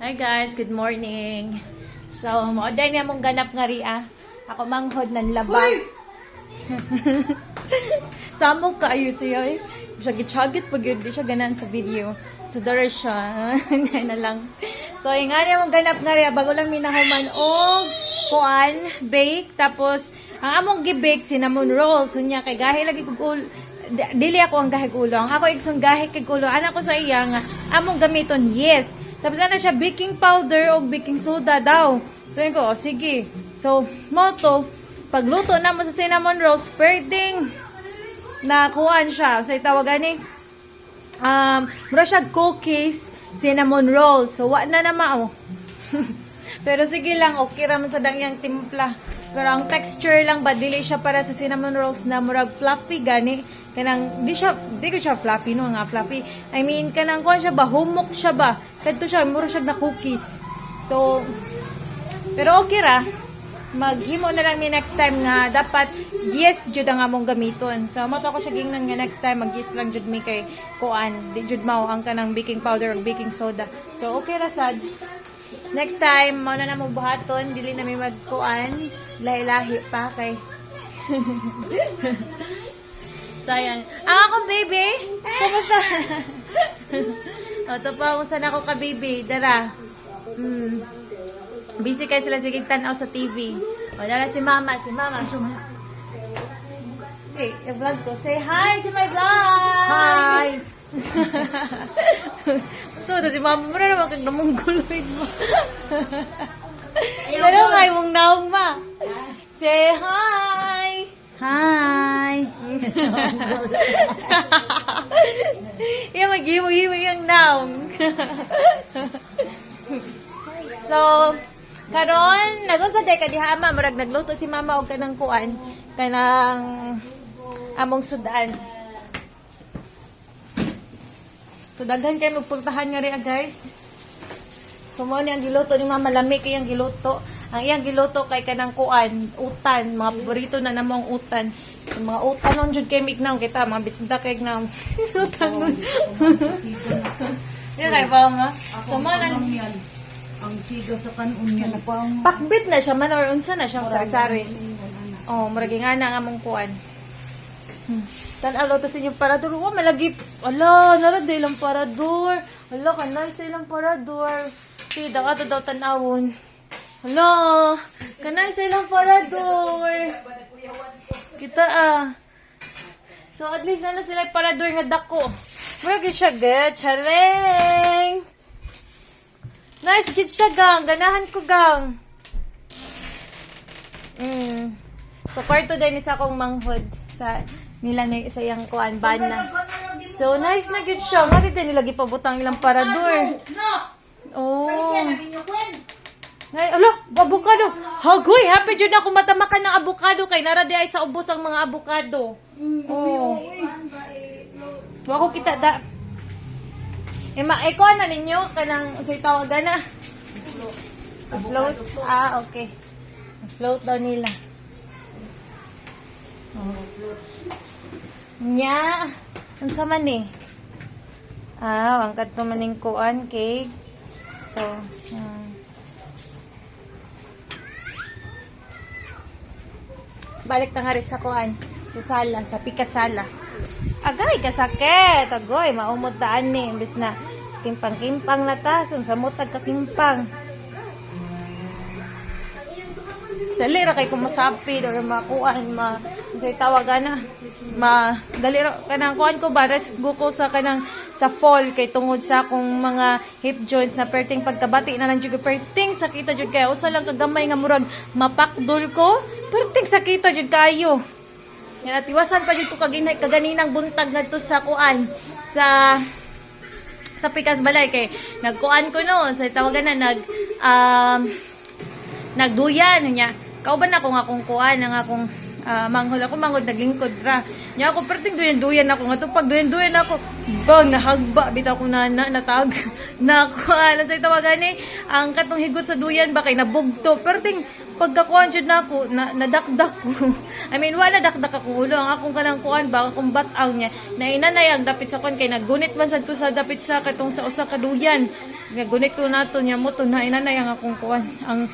Hi guys, good morning. So, maoday niya mong ganap nga ria. Ako manghod ng laba. Samo kayo siya eh. Siya gitchagit pag yun, di siya ganan sa video. So, dara siya. Ngayon na lang. So, yung nga niya mong ganap nga ria, bago lang minahuman o kuan, bake. Tapos, ang among gibake, cinnamon rolls. So, niya, kay gahi lagi kong dili ako ang gahi ulo. Ang ako iksong gahi kay ulo. Anak ko sa iya nga, among gamiton, yes. Tapos ano siya, baking powder o baking soda daw. So yun ko, oh, sige. So, moto, pagluto na mo sa cinnamon rolls, pwedeng nakuhaan siya. So, itawagan ni, mura siya cookies, cinnamon rolls. So, wa na naman, oh. Pero sige lang, okay raman sa dangyang timpla. Pero ang texture lang ba, dili siya para sa cinnamon rolls na murag fluffy gani. Kanang, di ko siya fluffy, no, nga fluffy. I mean, kanang kuha siya ba, humok siya ba. Kadto siya, mura siya na cookies. So, pero okay ra. Maghimo na lang ni next time nga, dapat, yes, jud ang among gamiton. So, mato ko siya gingnan nga next time, mag-yes lang jud mi kay kuan. Di jud mao ang kanang baking powder o baking soda. So, okay ra sad. Next time, mao na mo buhaton, dili na may magkuan, lahi-lahi pa kay. Sayang. Ang ako, baby. Kumusta? O, ito pa, kumusta na ako ka, baby. Dara. Busy kayo sila sige tanaw sa TV. O, dara si mama. Si mama. Hey, yung vlog ko. Say hi to my vlog! Hi! So, ito si mama mo na naman kang namungguloid mo. Ayaw Pero ko. ngayon mong naong ma. Say hi! Hi! Yung mag-iwi-iwi yung naong. So, karon nagunsa day ka diha ama, murag nagluto si mama og kanang kuan, kanang among sudan. So, daghan kayo magpuntahan nga rin, guys. So, mo ni ang giluto ni mama, lami kay ang giluto. Ang iyang giluto kay kanang kuan, utan, mga paborito na namang utan. Yung mga utan nun jud kay mignaw kita, mga bisinta kay gnaw. Utan nun. Yan kay ba nga? So, mo na Ang siga sa kanon niya na pang... pakbit na siya man or unsa na siyang sari-sari. Oh, murag nga na ang among kuan. Tan-alaw ta sa inyong parador. Wa malagip. Ala, naraday lang parador. Ala, kanay sa ilang parador. Si daw daw tanawon. Ala, kanay sa ilang parador. Kita So at least na sila parador nga dako. Murag siya good. Chareng. Nice gid siya gang. Ganahan ko gang. So kwarto din isa akong manghod sa nila na sa iyang kuan bana. So nice na gid siya. Mari din nila gipabutang ilang parador. Oh. Nay, ala, avocado. Hagoy, happy jud ako matamakan ng avocado kay nara di ay sa ubos ang mga avocado. Oh. Wa ko kita da. Eko na ninyo kanang say tawagan na. Float. Ah, okay. Float daw nila. Oh. Nya, unsa man ni? Ang kadto maning kuan cake. So, balik na nga rin sa kuan, sa sala, sa pikasala. Agay, kasakit. Agoy, maumod taan ni. Imbis na kimpang-kimpang na tason, sa mutag kakimpang. Dali ra kay kumasapid or makuan say tawagan na dali ra kanang kuan ko ba resgo ko sa kanang sa fall kay tungod sa akong mga hip joints na perting pagkabati na lang jud perting sakita jud kay usa lang kagamay nga murag mapakdol ko perting sakita jud kayo. Yan tiwasan pa jud ko kaganinang buntag ngadto sa kuan sa pikas balay kay nagkuan ko noon sa tawagan na nagduyan niya. Kauban ako nga akong kuan nga akong manghod ako manghod naglingkod ra. Nya ako perting duyan ako nga pag duyan ako bang nahagba bitaw ko na natag na kuan sa tawagan ni ang katong higot sa duyan ba kay nabugto perting pagkakuan jud nako nadakdak ko. I mean wala dakdak ako ulo ang akong kanang kuan ba akong bataw niya na inanay ang dapit sa kuan kay nagunit man sad ko sa dapit sa katong sa usa ka duyan. Nga gunit ko nato niya mo to na inanay ang akong kuan. Ang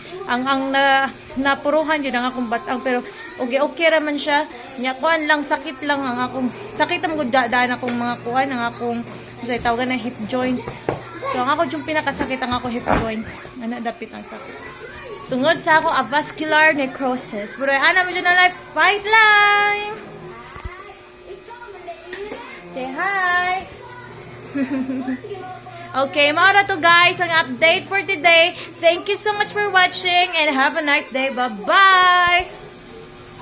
napuruhan yun ang akong batang pero okay ra man siya. Nya kuan lang sakit lang ang akong sakit ang gud daan akong mga kuan ang akong sa tawagan na hip joints. So ang ako yung pinakasakit ang ako hip joints. Ana dapit ang sakit. Tungod sa ako avascular necrosis. Pero ana mo dyan na life fight line. Say hi. Okay, mga to guys, ang update for today. Thank you so much for watching and have a nice day. Bye-bye!